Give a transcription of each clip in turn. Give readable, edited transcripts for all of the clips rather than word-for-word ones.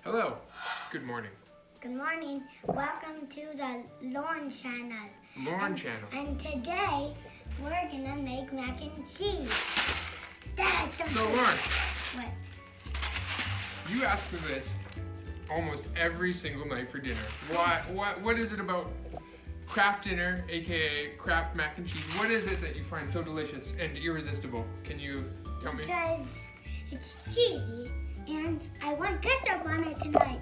Hello. Good morning. Good morning. Welcome to the Lorne channel. Lorne channel. And today we're gonna make mac and cheese. Dad, So Lorne, what? you ask for this almost every single night for dinner. Why? What is it about Kraft dinner, aka Kraft mac and cheese? What is it that you find so delicious and irresistible? Can you tell me? Because it's cheesy and I want ketchup on it tonight.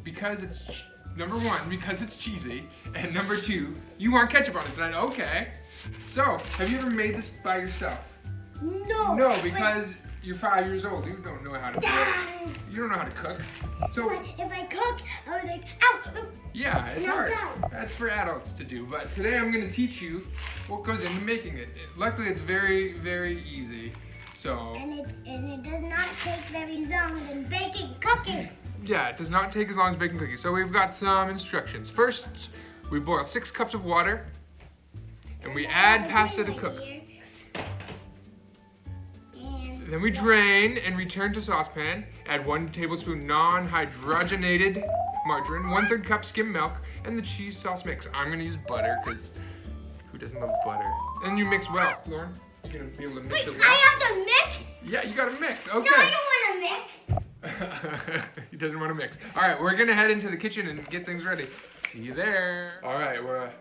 Because it's number one, because it's cheesy, and number two, you want ketchup on it tonight. Okay. So, have you ever made this by yourself? No. No, because you're 5 years old. You don't know how to do Dad. it. You don't know how to cook. So If I cook, I was like, ow! yeah, it's No, hard. Dad. That's for adults to do. But today I'm going to teach you what goes into making it. Luckily, it's very, very easy. So And it does not take very long than baking, cooking. yeah, it does not take as long as baking cookies. So we've got some instructions. First, we boil 6 cups of water, and we add pasta to cook. Then we drain and return to saucepan. Add 1 tablespoon non-hydrogenated margarine, 1/3 cup skim milk, and the cheese sauce mix. I'm gonna use butter because who doesn't love butter? And you mix well, Lauren. You're gonna be able to mix Wait, it well. I have to mix? Yeah, you gotta mix. Okay. No, I don't want to mix. He doesn't want to mix. All right, we're gonna head into the kitchen and get things ready. See you there. All right, we're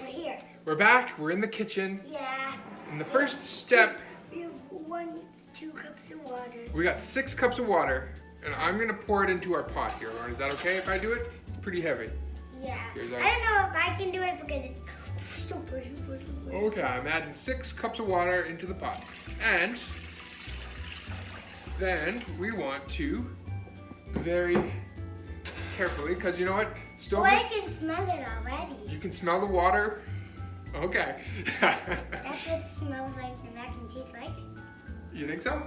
Here. back. We're in the kitchen. Yeah. And the first step, We have 2 cups of water. we got 6 cups of water, and I'm gonna pour it into our pot here, Lauren. Is that okay if I do it? It's pretty heavy. Yeah. Here's our- I don't know if I can do it because it's super. Okay, I'm adding 6 cups of water into the pot. And then we want to very carefully, because you know what? Oh, I can smell it already. You can smell the water. Okay. That's what it smells like the mac and cheese, right? You think so?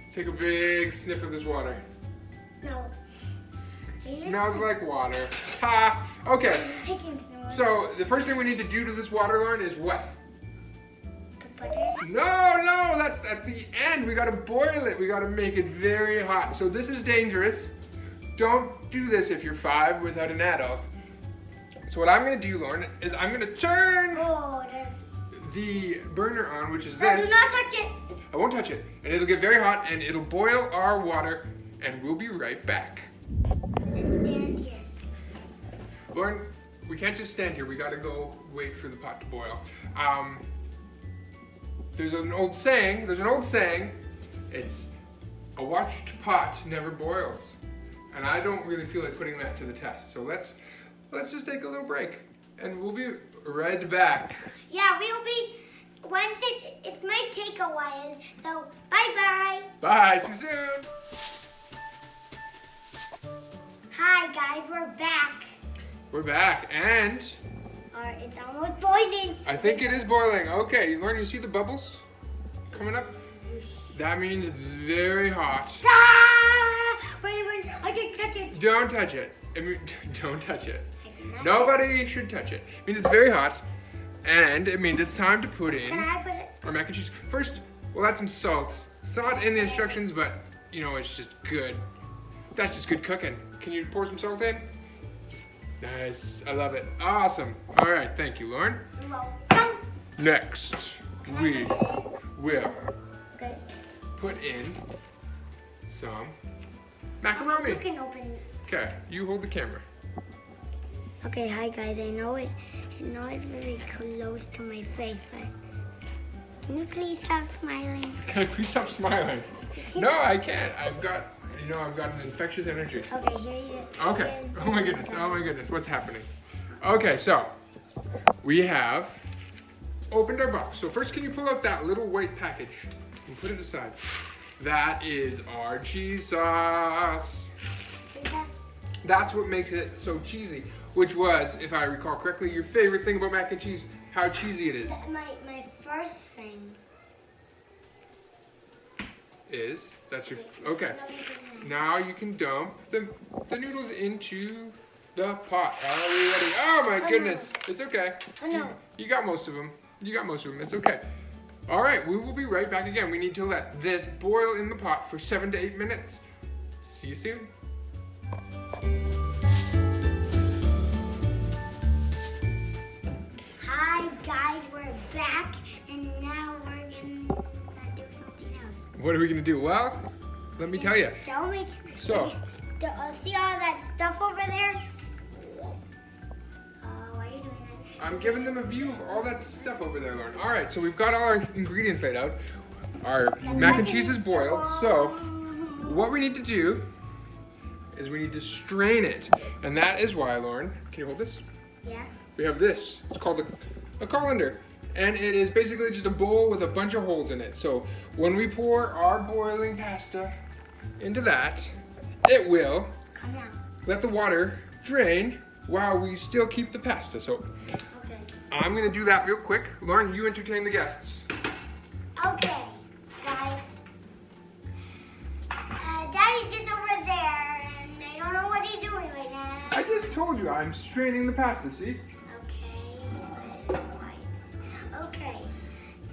Let's take a big sniff of this water. No. Smells like water. Ha! Okay. I can smell it. So the first thing we need to do to this water, Lauren, is what? The butter. No, that's at the end. We gotta boil it. We gotta make it very hot. So this is dangerous. Don't do this if you're 5 without an adult. So what I'm gonna do, Lauren, is I'm gonna turn Oh, there's. the burner on, which is No, this. do not touch it. I won't touch it. And it'll get very hot and it'll boil our water and we'll be right back. Just stand here. Lauren, we can't just stand here. We gotta go wait for the pot to boil. There's an old saying. It's a watched pot never boils. And I don't really feel like putting that to the test. So let's just take a little break and we'll be right back. Yeah, we'll be. Once it might take a while. So bye. Bye, see you soon. Hi guys, we're back. We're back and It's almost boiling. I think it is boiling. Okay, Lauren, you see the bubbles coming up? That means it's very hot. Ah! Wait, I just touched it. Don't touch it. Don't touch it. I did not. Nobody should touch it. It means it's very hot, and it means it's time to put in Can I put it? our mac and cheese. First, we'll add some salt. It's not in the instructions, but you know, it's just good. That's just good cooking. Can you pour some salt in? Nice. I love it. Awesome. All right. Thank you, Lauren. Welcome. Next, we will Okay. put in some You macaroni. can open it. Okay, you hold the camera. Okay, hi guys. I know it's very close to my face, but can you please stop smiling? Can I please stop smiling? No, I can't. I've got an infectious energy. Okay, here you go. Okay. Oh my goodness. What's happening? Okay, so we have opened our box. So first, can you pull out that little white package and put it aside? That is our cheese sauce. That's what makes it so cheesy, which was, if I recall correctly, your favorite thing about mac and cheese, how cheesy it is. My first thing Is, that's your, okay. Now you can dump the noodles into the pot. Are we ready? Oh my goodness. It's okay. Oh no. You got most of them. It's okay. All right, we will be right back again. We need to let this boil in the pot for 7 to 8 minutes. See you soon. What are we gonna do? Well, let me tell you. Don't make. So. See all that stuff over there? Why are you doing that? I'm giving them a view of all that stuff over there, Lauren. All right, so we've got all our ingredients laid out. Our mac and cheese is boiled. So what we need to do is we need to strain it. And that is why, Lauren, can you hold this? Yeah. We have this. It's called a colander. And it is basically just a bowl with a bunch of holes in it. So when we pour our boiling pasta into that, it will Come out. let the water drain while we still keep the pasta. So Okay. I'm gonna do that real quick. Lauren, you entertain the guests. Okay, guys. Daddy's just over there, and I don't know what he's doing right now. I just told you I'm straining the pasta, see? Okay,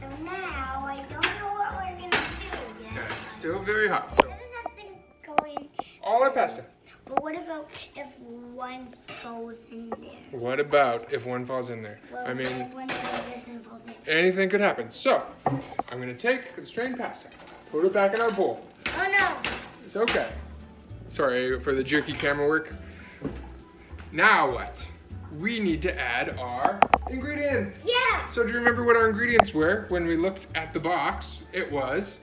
so now I don't know what we're gonna do yet. Okay, still very hot. So There's nothing going. all our pasta. But what about if one falls in there? What about if one falls in there? Well, I what mean, if one falls in? anything could happen. So I'm gonna take the strained pasta, put it back in our bowl. Oh no! It's okay. Sorry for the jerky camera work. Now what? We need to add our ingredients. Yeah! So do you remember what our ingredients were when we looked at the box? It was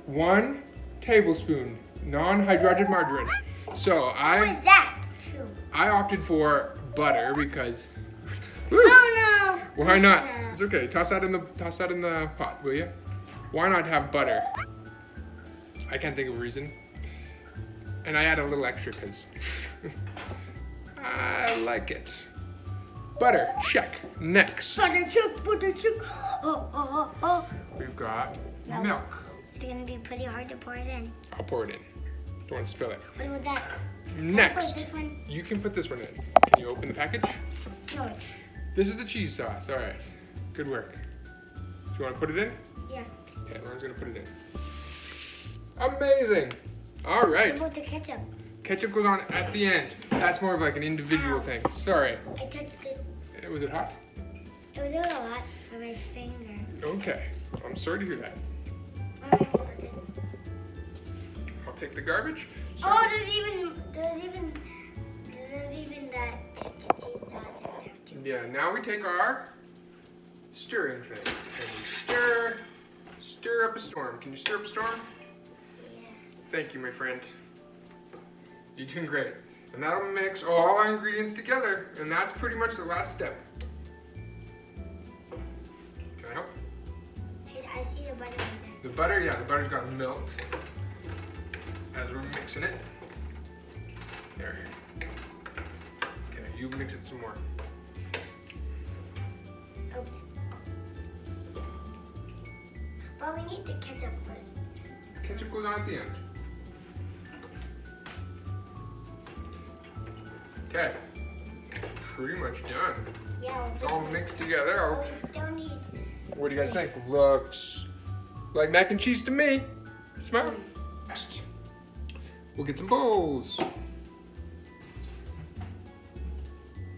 1 tablespoon non-hydrated margarine. So What was that? Two. I opted for butter because Oh no! why not? It's okay. Toss that in the pot, will you? Why not have butter? I can't think of a reason. And I add a little extra because I like it. Butter, check. Next, Butter chick, butter chick. Oh. we've got Milk. milk. It's gonna be pretty hard to pour it in. I'll pour it in. Don't want to spill it. What about that? Next, This one? you can put this one in. Can you open the package? No. This is the cheese sauce. All right. Good work. Do you want to put it in? Yeah. Okay, Lauren's gonna put it in. Amazing. All What right. about the ketchup? Ketchup goes on at the end. That's more of like an individual Ow. thing. Sorry. I touched it. Was it hot? It was a little hot for my finger. Okay. I'm sorry to hear that. Alright. I'll take the garbage. Oh, there's even that cheese sauce in there too. Yeah, now we take our stirring thing. And we stir up a storm. Can you stir up a storm? Yeah. Thank you, my friend. You're doing great. And that'll mix all our ingredients together. And that's pretty much the last step. Can I help? I see the butter in there. The butter, yeah, the butter's got melted as we're mixing it. There. Okay, you mix it some more. Oops. But we need the ketchup first. Ketchup goes on at the end. Okay, pretty much done. Yeah. It's all mixed together. Don't need. What do you guys think? Looks like and cheese to me. Smell. Next, we'll get some bowls.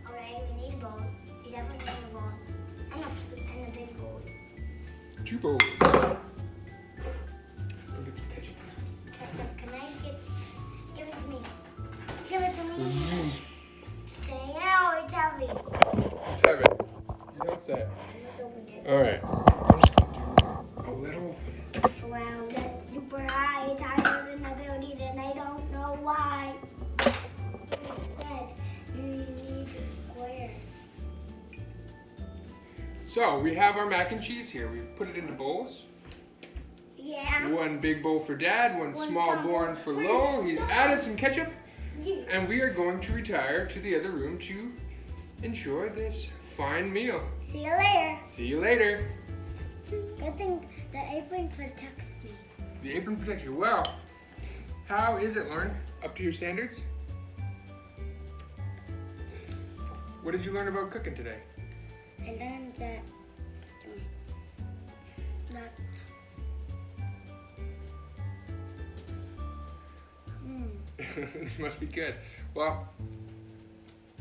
Alright, we need a bowl. We definitely need a bowl. And a big bowl. 2 bowls. We'll get some ketchup. Ketchup, can I give it to me? Give it to me. Say, ow, it's heavy. Let's have it. You don't say it. Let's open it. All right. I'm just gonna do a little. Wow, that's super high. It's higher than the building, and I don't know why. Instead, you need a square. So we have our mac and cheese here. We've put it into bowls. Yeah. 1 big bowl for Dad, 1 small bowl for Lowell. He's added some ketchup, and we are going to retire to the other room to enjoy this fine meal. See you later. See you later. Good thing the apron protects me. The apron protects you. Well, how is it, Lauren? Up to your standards? What did you learn about cooking today? I learned that This must be good. Well,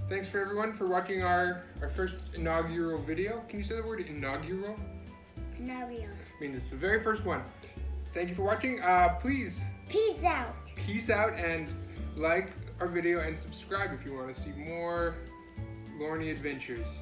thanks for everyone for watching our first inaugural video. Can you say the word inaugural? Mario. I mean, it's the very first one. thank you for watching. Please Peace out. peace out and like our video and subscribe if you want to see more Lorne adventures.